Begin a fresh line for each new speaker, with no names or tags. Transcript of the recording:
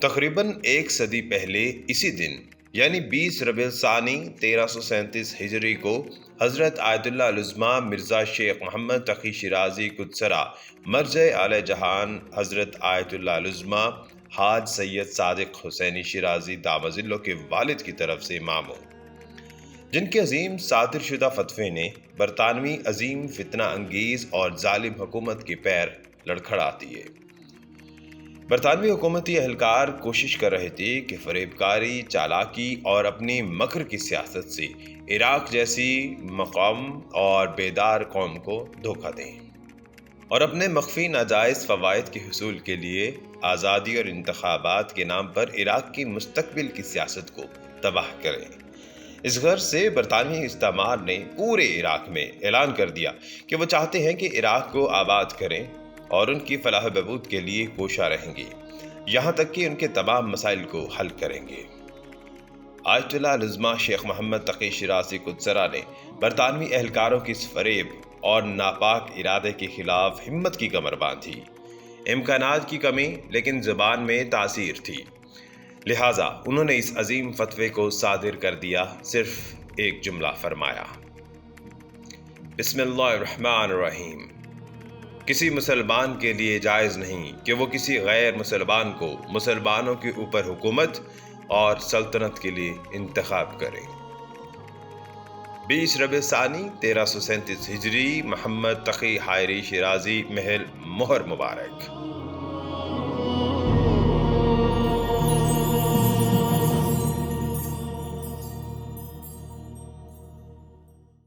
تقریباً ایک صدی پہلے اسی دن یعنی 20 ربیع الثانی 1337 ہجری کو حضرت آیت اللہ العظمیٰ مرزا شیخ محمد تقی شیرازی قدسرہ مرجع اعلی جہان حضرت آیت اللہ العظمیٰ حاج سید صادق حسینی شیرازی دامت ظلہ کے والد کی طرف سے امام ہو، جن کے عظیم صادر شدہ فتوے نے برطانوی عظیم فتنہ انگیز اور ظالم حکومت کے پیر لڑکھڑا دیے۔ برطانوی حکومتی اہلکار کوشش کر رہے تھے کہ فریب کاری، چالاکی اور اپنی مکر کی سیاست سے عراق جیسی مقام اور بیدار قوم کو دھوکہ دیں اور اپنے مخفی ناجائز فوائد کے حصول کے لیے آزادی اور انتخابات کے نام پر عراق کی مستقبل کی سیاست کو تباہ کریں۔ اس غرض سے برطانوی استعمار نے پورے عراق میں اعلان کر دیا کہ وہ چاہتے ہیں کہ عراق کو آباد کریں اور ان کی فلاح و بہبود کے لیے کوشاں رہیں گے، یہاں تک کہ ان کے تمام مسائل کو حل کریں گے۔ آیت اللہ العظمیٰ شیخ محمد تقی شیرازی قدسرہ نے برطانوی اہلکاروں کی اس فریب اور ناپاک ارادے کے خلاف ہمت کی کمر باندھی۔ امکانات کی کمی لیکن زبان میں تاثیر تھی، لہٰذا انہوں نے اس عظیم فتوے کو صادر کر دیا۔ صرف ایک جملہ فرمایا، بسم اللہ الرحمن الرحیم۔ کسی مسلمان کے لیے جائز نہیں کہ وہ کسی غیر مسلمان کو مسلمانوں کے اوپر حکومت اور سلطنت کے لیے انتخاب کرے۔ 20 ربیع ثانی 1337 ہجری محمد تقی حائری شیرازی محل مہر مبارک۔